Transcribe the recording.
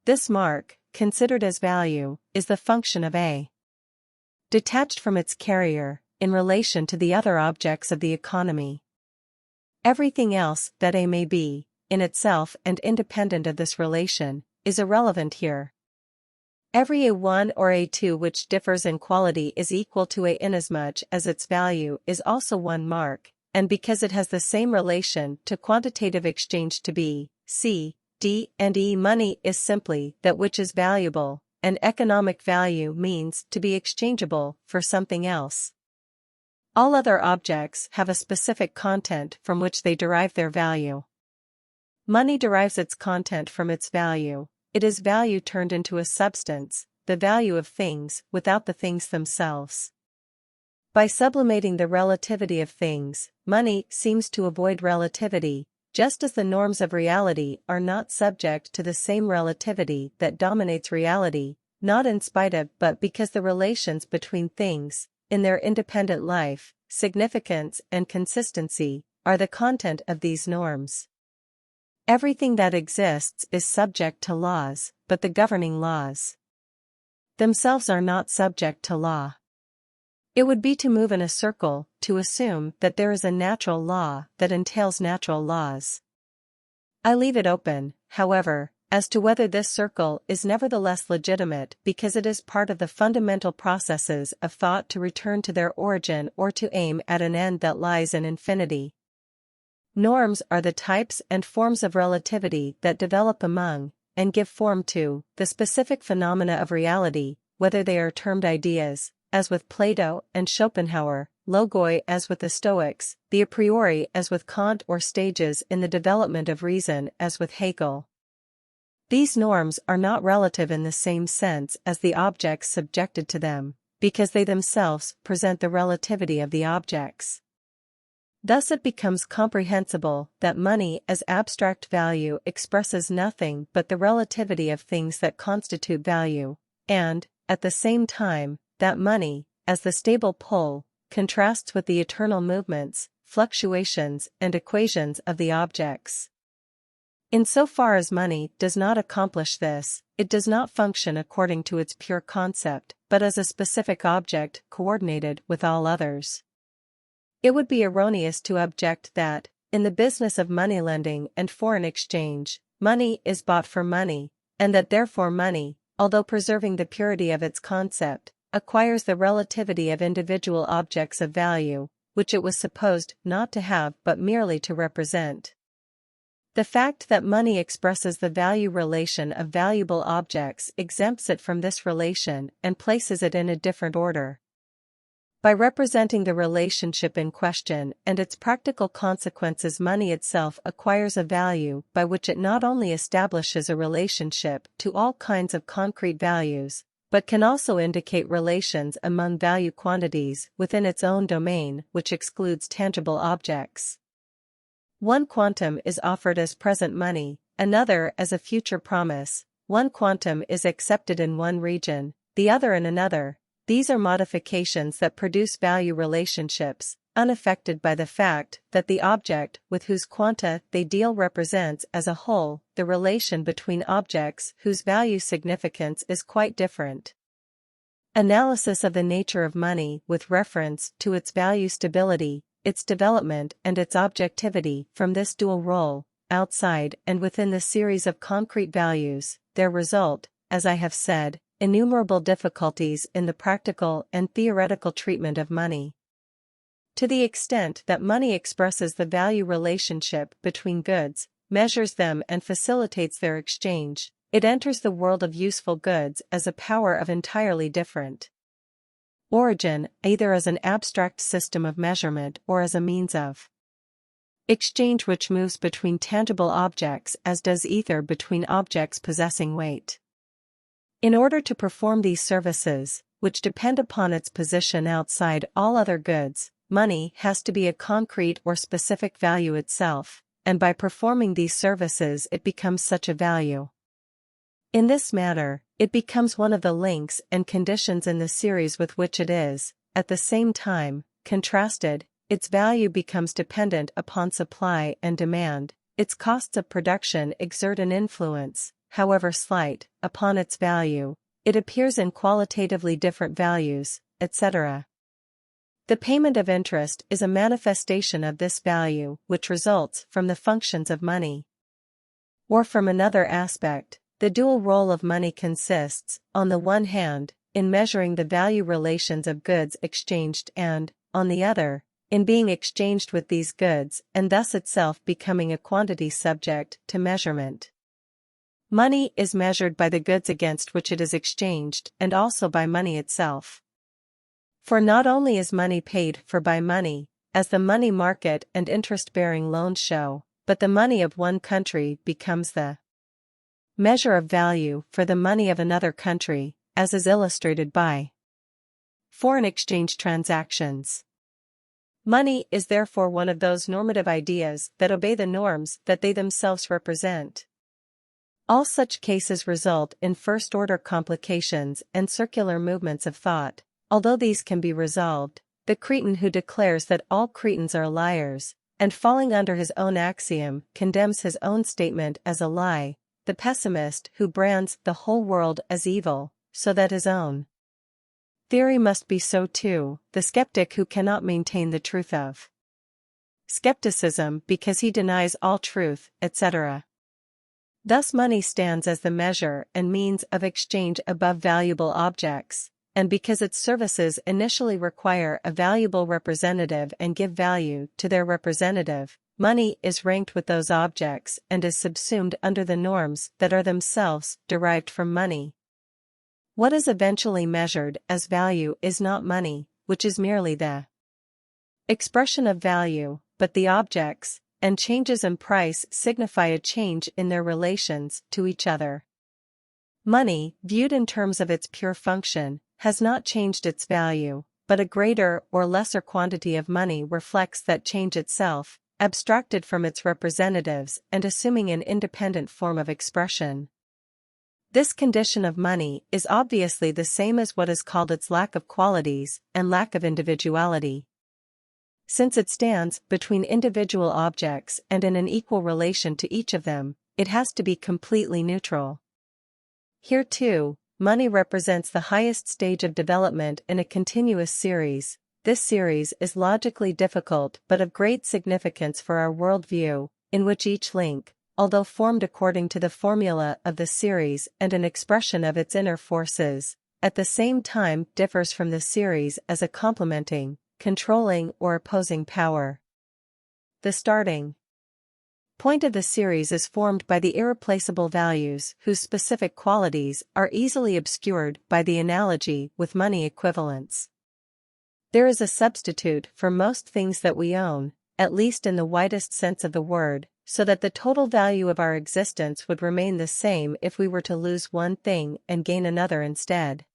This mark, considered as value, is the function of A. Detached from its carrier, in relation to the other objects of the economy. Everything else that A may be, in itself and independent of this relation, is irrelevant here. Every A1 or A2 which differs in quality is equal to A inasmuch as its value is also one mark, and because it has the same relation to quantitative exchange to B, C, D, and E. Money is simply that which is valuable, and economic value means to be exchangeable for something else. All other objects have a specific content from which they derive their value. Money derives its content from its value. It is value turned into a substance, the value of things without the things themselves. By sublimating the relativity of things, money seems to avoid relativity, just as the norms of reality are not subject to the same relativity that dominates reality, not in spite of but because the relations between things, in their independent life, significance and consistency, are the content of these norms. Everything that exists is subject to laws, but the governing laws themselves are not subject to law. It would be to move in a circle to assume that there is a natural law that entails natural laws. I leave it open, however, as to whether this circle is nevertheless legitimate because it is part of the fundamental processes of thought to return to their origin or to aim at an end that lies in infinity. Norms are the types and forms of relativity that develop among, and give form to, the specific phenomena of reality, whether they are termed ideas, as with Plato and Schopenhauer, logoi as with the Stoics, the a priori as with Cont, or stages in the development of reason as with Hegel. These norms are not relative in the same sense as the objects subjected to them, because they themselves present the relativity of the objects. Thus it becomes comprehensible that money as abstract value expresses nothing but the relativity of things that constitute value, and, at the same time, that money, as the stable pole, contrasts with the eternal movements, fluctuations and equations of the objects. Insofar as money does not accomplish this, it does not function according to its pure concept, but as a specific object coordinated with all others. It would be erroneous to object that, in the business of moneylending and foreign exchange, money is bought for money, and that therefore money, although preserving the purity of its concept, acquires the relativity of individual objects of value, which it was supposed not to have but merely to represent. The fact that money expresses the value relation of valuable objects exempts it from this relation and places it in a different order. By representing the relationship in question and its practical consequences, money itself acquires a value by which it not only establishes a relationship to all kinds of concrete values, but can also indicate relations among value quantities within its own domain, which excludes tangible objects. One quantum is offered as present money, another as a future promise. One quantum is accepted in one region, the other in another. These are modifications that produce value relationships, unaffected by the fact that the object with whose quanta they deal represents as a whole the relation between objects whose value significance is quite different. Analysis of the nature of money with reference to its value stability, its development and its objectivity from this dual role, outside and within the series of concrete values, there result, as I have said, innumerable difficulties in the practical and theoretical treatment of money. To the extent that money expresses the value relationship between goods, measures them and facilitates their exchange, it enters the world of useful goods as a power of entirely different origin, either as an abstract system of measurement or as a means of exchange which moves between tangible objects as does ether between objects possessing weight. In order to perform these services, which depend upon its position outside all other goods, money has to be a concrete or specific value itself, and by performing these services it becomes such a value. In this manner, it becomes one of the links and conditions in the series with which it is, at the same time, contrasted. Its value becomes dependent upon supply and demand, its costs of production exert an influence, however slight, upon its value, it appears in qualitatively different values, etc. The payment of interest is a manifestation of this value which results from the functions of money. Or from another aspect, the dual role of money consists, on the one hand, in measuring the value relations of goods exchanged and, on the other, in being exchanged with these goods and thus itself becoming a quantity subject to measurement. Money is measured by the goods against which it is exchanged and also by money itself. For not only is money paid for by money, as the money market and interest-bearing loans show, but the money of one country becomes the measure of value for the money of another country, as is illustrated by foreign exchange transactions. Money is therefore one of those normative ideas that obey the norms that they themselves represent. All such cases result in first-order complications and circular movements of thought. Although these can be resolved, the Cretan who declares that all Cretans are liars, and falling under his own axiom condemns his own statement as a lie, the pessimist who brands the whole world as evil, so that his own theory must be so too, the skeptic who cannot maintain the truth of skepticism because he denies all truth, etc. Thus money stands as the measure and means of exchange above valuable objects, and because its services initially require a valuable representative and give value to their representative, money is ranked with those objects and is subsumed under the norms that are themselves derived from money. What is eventually measured as value is not money, which is merely the expression of value, but the objects, and changes in price signify a change in their relations to each other. Money, viewed in terms of its pure function, has not changed its value, but a greater or lesser quantity of money reflects that change itself, abstracted from its representatives and assuming an independent form of expression. This condition of money is obviously the same as what is called its lack of qualities and lack of individuality. Since it stands between individual objects and in an equal relation to each of them, it has to be completely neutral. Here too, money represents the highest stage of development in a continuous series. This series is logically difficult but of great significance for our worldview, in which each link, although formed according to the formula of the series and an expression of its inner forces, at the same time differs from the series as a complementing, controlling or opposing power. The starting point of the series is formed by the irreplaceable values whose specific qualities are easily obscured by the analogy with money equivalents. There is a substitute for most things that we own, at least in the widest sense of the word, so that the total value of our existence would remain the same if we were to lose one thing and gain another instead.